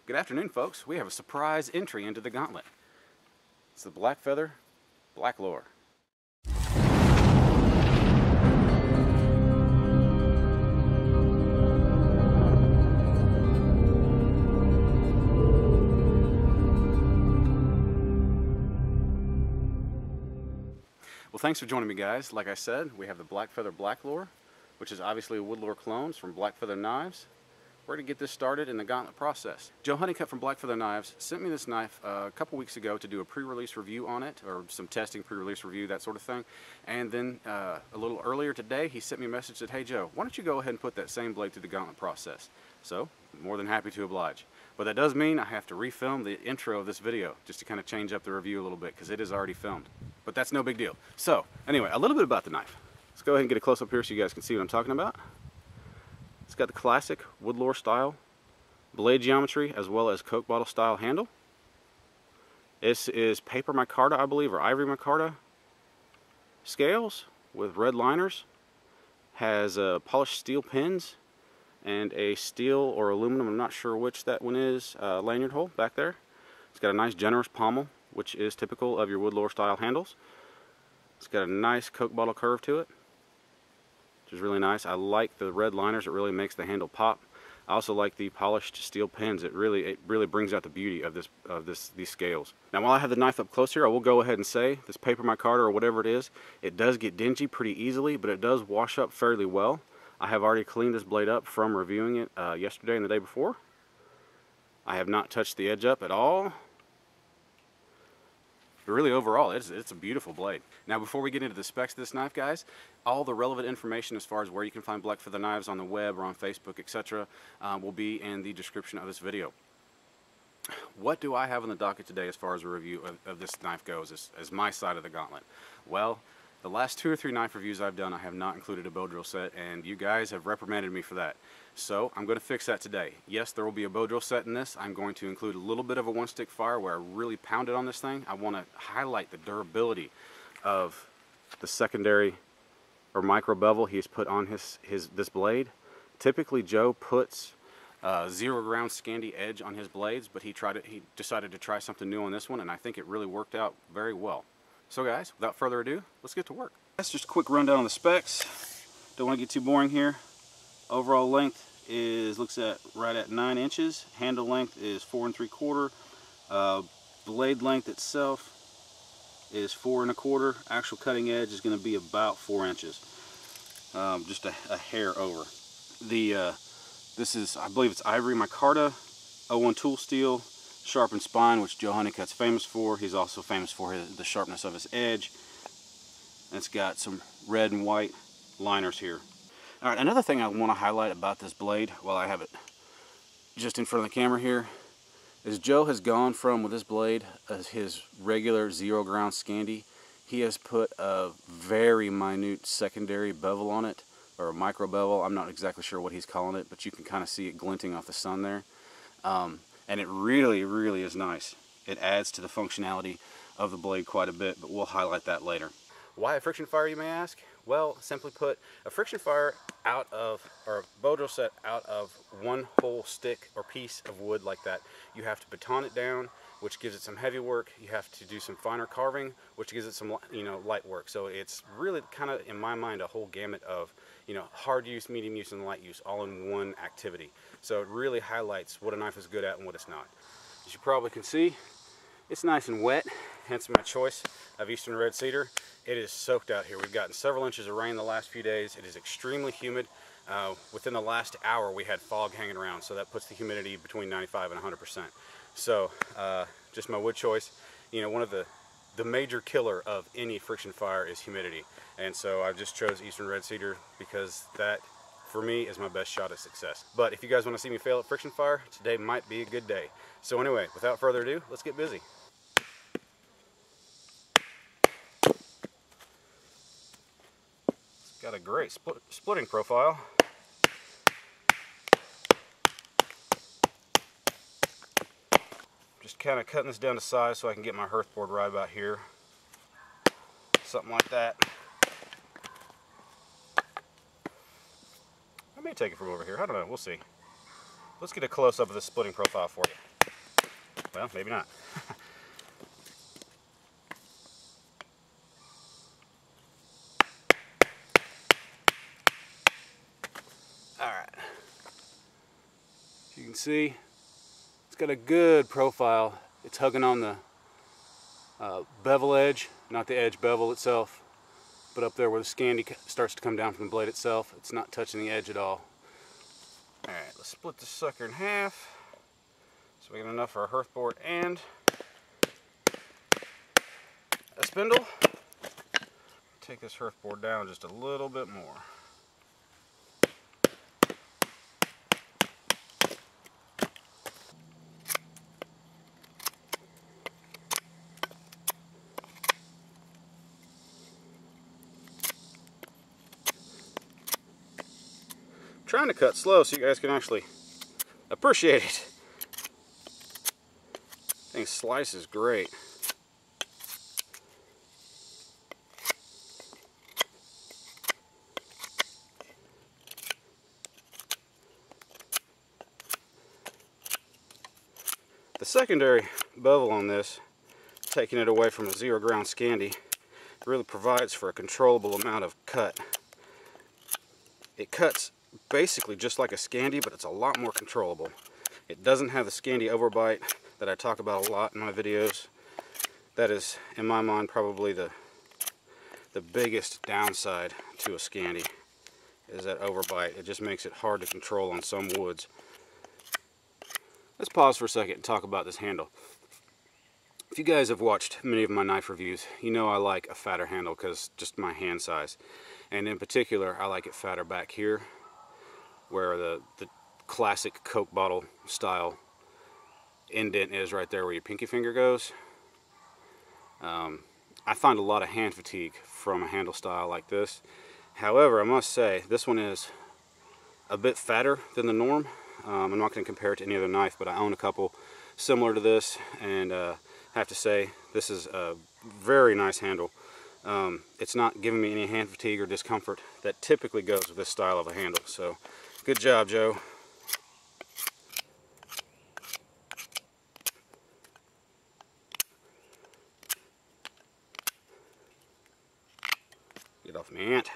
Good afternoon, folks. We have a surprise entry into the Gauntlet. It's the Blackfeather Blacklore. Well, thanks for joining me, guys. Like I said, we have the Blackfeather Blacklore, which is obviously a Woodlore clones from Blackfeather Knives. We're going to get this started in the Gauntlet process. Joe Hunnicutt from Blackfeather Knives sent me this knife a couple weeks ago to do a pre-release review on it, or some testing, pre-release review, that sort of thing. And then a little earlier today, he sent me a message that, hey Joe, why don't you go ahead and put that same blade through the Gauntlet process? So, more than happy to oblige. But that does mean I have to refilm the intro of this video, just to kind of change up the review a little bit, because it is already filmed. But that's no big deal. So, anyway, a little bit about the knife. Let's go ahead and get a close-up here so you guys can see what I'm talking about. It's got the classic Woodlore style blade geometry, as well as Coke bottle style handle. This is paper micarta, I believe, or ivory micarta scales with red liners. Has polished steel pins and a steel or aluminum, I'm not sure which that one is, lanyard hole back there. It's got a nice generous pommel, which is typical of your Woodlore style handles. It's got a nice Coke bottle curve to it, which is really nice. I like the red liners, it really makes the handle pop. I also like the polished steel pins. It really brings out the beauty of these scales. Now, while I have the knife up close here, I will go ahead and say this paper micarta or whatever it is, it does get dingy pretty easily, but it does wash up fairly well. I have already cleaned this blade up from reviewing it yesterday and the day before. I have not touched the edge up at all. But really, overall, it's a beautiful blade. Now, before we get into the specs of this knife, guys, all the relevant information as far as where you can find Blackfeather Knives on the web or on Facebook, etc., will be in the description of this video. What do I have on the docket today as far as a review of this knife goes, as my side of the gauntlet? Well, the last 2 or 3 knife reviews I've done, I have not included a bow drill set, and you guys have reprimanded me for that. So I'm going to fix that today. Yes, there will be a bow drill set in this. I'm going to include a little bit of a one-stick fire where I really pound it on this thing. I want to highlight the durability of the secondary or micro bevel he's put on this blade. Typically, Joe puts 0 ground Scandi edge on his blades, but he decided to try something new on this one, and I think it really worked out very well. So guys, without further ado, let's get to work. That's just a quick rundown on the specs. Don't want to get too boring here. Overall length looks right at 9 inches. Handle length is 4 3/4. Blade length itself is 4 1/4. Actual cutting edge is going to be about 4 inches. Just a hair over. This is, I believe it's ivory micarta, 01 tool steel, sharpened spine, which Joe Hunnicutt's famous for. He's also famous for the sharpness of his edge. And it's got some red and white liners here. All right, another thing I want to highlight about this blade, while I have it just in front of the camera here, is Joe has gone from, with this blade, his regular 0 ground Scandi, he has put a very minute secondary bevel on it, or a micro bevel. I'm not exactly sure what he's calling it, but you can kind of see it glinting off the sun there. And it really, really is nice. It adds to the functionality of the blade quite a bit, but we'll highlight that later. Why a friction fire, you may ask? Well, simply put, a friction fire or a bow drill set out of one whole stick or piece of wood like that, you have to baton it down, which gives it some heavy work. You have to do some finer carving, which gives it some, light work. So it's really kind of, in my mind, a whole gamut of, hard use, medium use, and light use all in one activity. So it really highlights what a knife is good at and what it's not. As you probably can see, it's nice and wet, hence my choice of Eastern Red Cedar. It is soaked out here. We've gotten several inches of rain the last few days. It is extremely humid. Within the last hour, we had fog hanging around, so that puts the humidity between 95 and 100%. So, just my wood choice. One of the major killer of any friction fire is humidity, and so I just chose Eastern Red Cedar because that, for me, is my best shot at success. But if you guys want to see me fail at friction fire, today might be a good day. So anyway, without further ado, let's get busy. It's got a great splitting profile. Just kind of cutting this down to size so I can get my hearth board right about here. Something like that. I may take it from over here. I don't know. We'll see. Let's get a close-up of this splitting profile for you. Well, maybe not. Alright. As you can see, it's got a good profile. It's hugging on the bevel edge, not the edge bevel itself, but up there where the scandy starts to come down from the blade itself, it's not touching the edge at all. Alright, let's split this sucker in half so we get enough for a hearthboard and a spindle. Take this hearthboard down just a little bit more. Trying to cut slow so you guys can actually appreciate it. I think slice is great. The secondary bevel on this, taking it away from a 0 ground Scandi, really provides for a controllable amount of cut. It cuts basically just like a Scandi, but it's a lot more controllable. It doesn't have the Scandi overbite that I talk about a lot in my videos. That is, in my mind, probably the biggest downside to a Scandi, is that overbite. It just makes it hard to control on some woods. Let's pause for a second and talk about this handle. If you guys have watched many of my knife reviews, you know I like a fatter handle because just my hand size. And in particular, I like it fatter back here, where the classic Coke bottle style indent is right there where your pinky finger goes. I find a lot of hand fatigue from a handle style like this. However, I must say, this one is a bit fatter than the norm. I'm not going to compare it to any other knife, but I own a couple similar to this, and have to say this is a very nice handle. It's not giving me any hand fatigue or discomfort that typically goes with this style of a handle. So, good job, Joe. Get off my ant.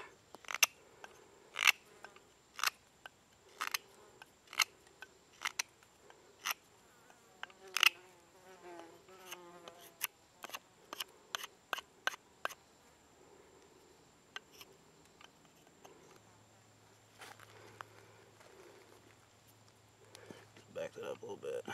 Back that up a little bit.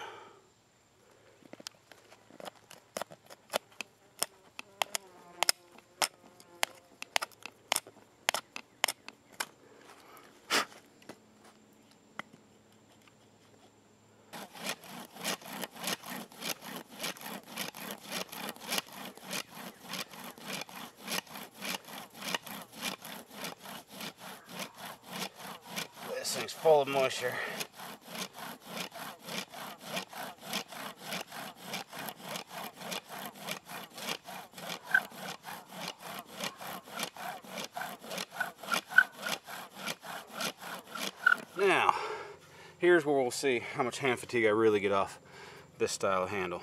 This thing's full of moisture. Now, here's where we'll see how much hand fatigue I really get off this style of handle.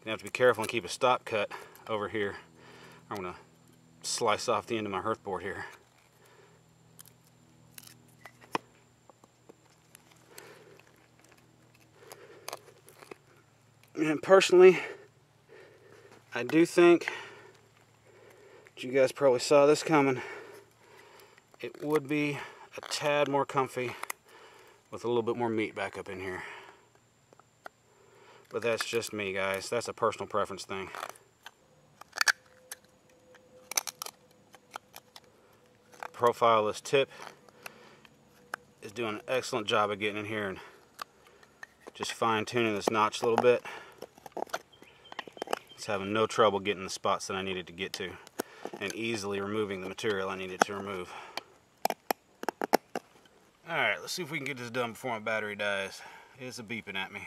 You have to be careful and keep a stop cut over here. I'm going to slice off the end of my hearthboard here. And personally, I do think, you guys probably saw this coming, it would be a tad more comfy with a little bit more meat back up in here. But that's just me, guys. That's a personal preference thing. Profile this tip is doing an excellent job of getting in here and just fine-tuning this notch a little bit. It's having no trouble getting the spots that I needed to get to and easily removing the material I needed to remove. Alright, let's see if we can get this done before my battery dies. It's a beeping at me.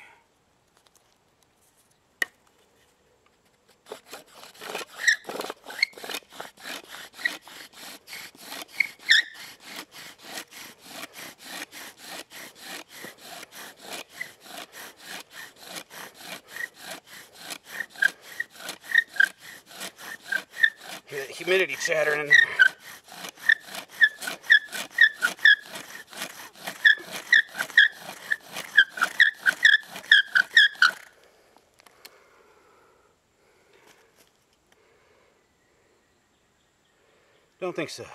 Hear that humidity chattering in there. Don't think so.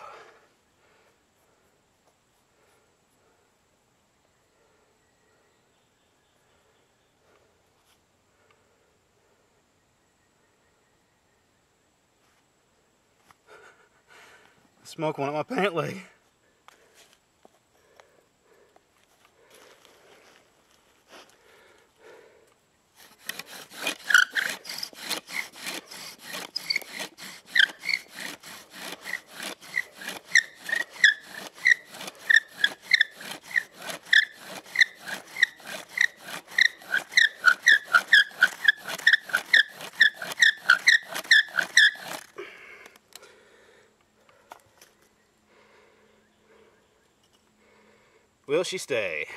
Smoke went up my pant leg. Will she stay?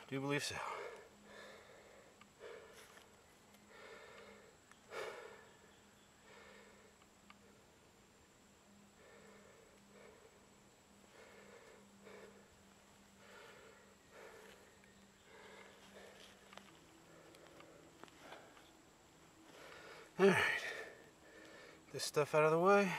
Do believe so. Alright, this stuff out of the way.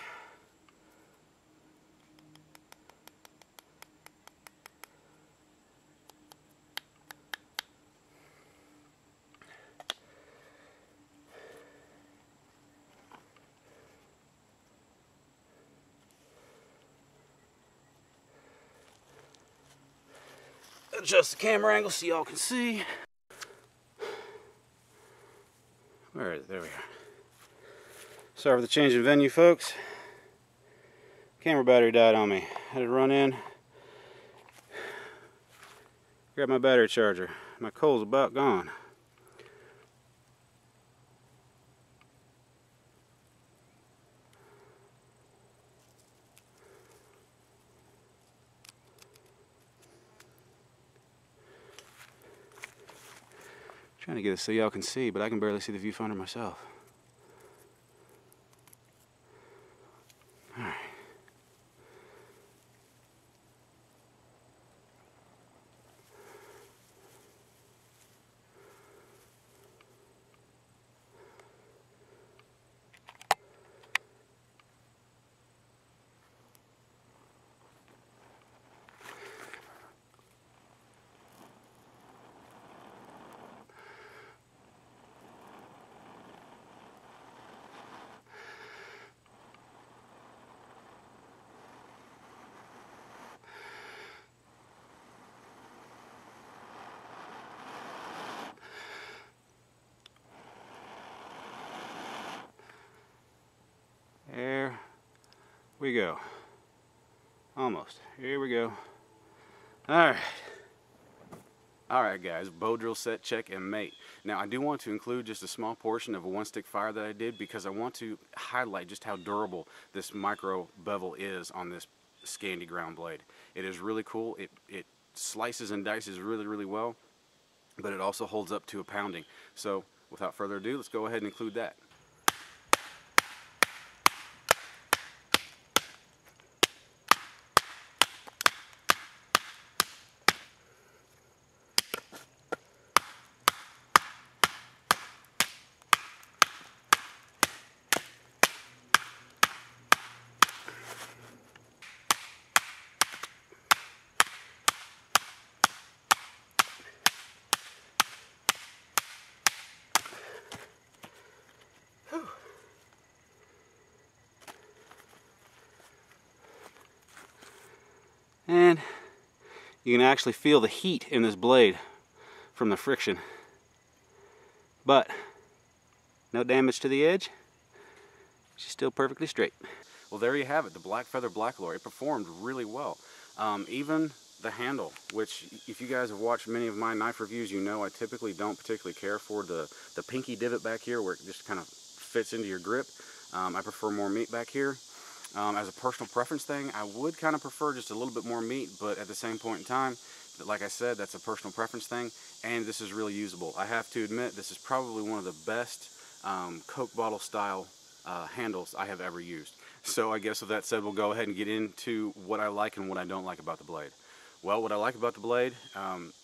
Adjust the camera angle so y'all can see. Where is it? There we are. Sorry for the change in venue, folks. Camera battery died on me. Had to run in, grab my battery charger. My coal's about gone. Trying to get it so y'all can see, but I can barely see the viewfinder myself. Alright. There we go. Almost. Here we go. Alright. Alright guys, bow drill set, check, and mate. Now I do want to include just a small portion of a one stick fire that I did because I want to highlight just how durable this micro bevel is on this Scandi ground blade. It is really cool. It slices and dices really well, but it also holds up to a pounding. So without further ado, let's go ahead and include that. And you can actually feel the heat in this blade from the friction. But no damage to the edge. She's still perfectly straight. Well, there you have it, the Blackfeather Blacklore. It performed really well. Even the handle, which if you guys have watched many of my knife reviews, you know I typically don't particularly care for the pinky divot back here where it just kind of fits into your grip. I prefer more meat back here. As a personal preference thing, I would kind of prefer just a little bit more meat, but at the same point in time, like I said, that's a personal preference thing, and this is really usable. I have to admit, this is probably one of the best Coke bottle style handles I have ever used. So I guess with that said, we'll go ahead and get into what I like and what I don't like about the blade. Well, what I like about the blade,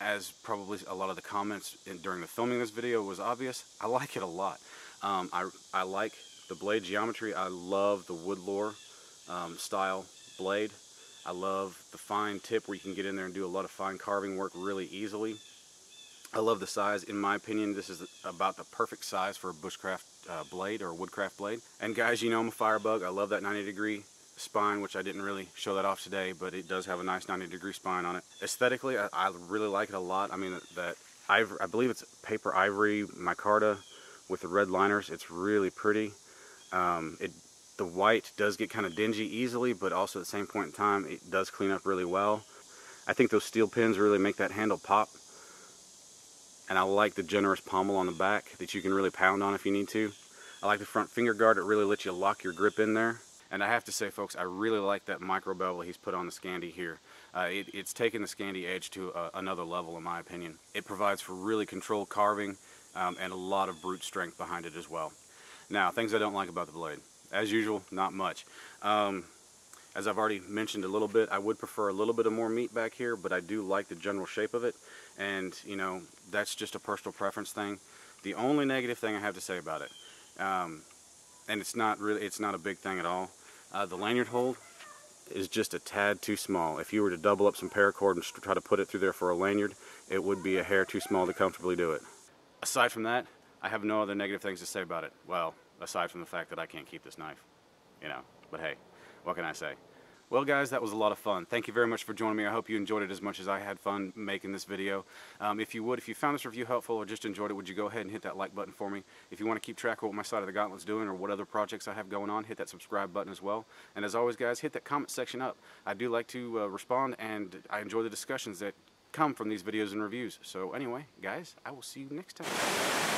as probably a lot of the comments during the filming of this video was obvious, I like it a lot. I like the blade geometry. I love the Woodlore style blade. I love the fine tip where you can get in there and do a lot of fine carving work really easily. I love the size. In my opinion, this is about the perfect size for a bushcraft blade or a woodcraft blade. And guys, you know I'm a firebug. I love that 90-degree spine, which I didn't really show that off today, but it does have a nice 90-degree spine on it. Aesthetically, I really like it a lot. I mean, I believe it's paper ivory micarta with the red liners. It's really pretty. The white does get kind of dingy easily, but also at the same point in time, it does clean up really well. I think those steel pins really make that handle pop. And I like the generous pommel on the back that you can really pound on if you need to. I like the front finger guard. It really lets you lock your grip in there. And I have to say, folks, I really like that micro bevel he's put on the Scandi here. It's taken the Scandi edge to another level, in my opinion. It provides for really controlled carving and a lot of brute strength behind it as well. Now, things I don't like about the blade. As usual, not much. As I've already mentioned a little bit, I would prefer a little bit of more meat back here, but I do like the general shape of it. And, you know, that's just a personal preference thing. The only negative thing I have to say about it, and it's not a big thing at all, the lanyard hole is just a tad too small. If you were to double up some paracord and try to put it through there for a lanyard, it would be a hair too small to comfortably do it. Aside from that, I have no other negative things to say about it. Well, aside from the fact that I can't keep this knife, you know, but hey, what can I say? Well guys, that was a lot of fun. Thank you very much for joining me. I hope you enjoyed it as much as I had fun making this video. If you found this review helpful or just enjoyed it, would you go ahead and hit that like button for me? If you want to keep track of what my side of the Gauntlet's doing or what other projects I have going on, hit that subscribe button as well. And as always guys, hit that comment section up. I do like to respond, and I enjoy the discussions that come from these videos and reviews. So anyway, guys, I will see you next time.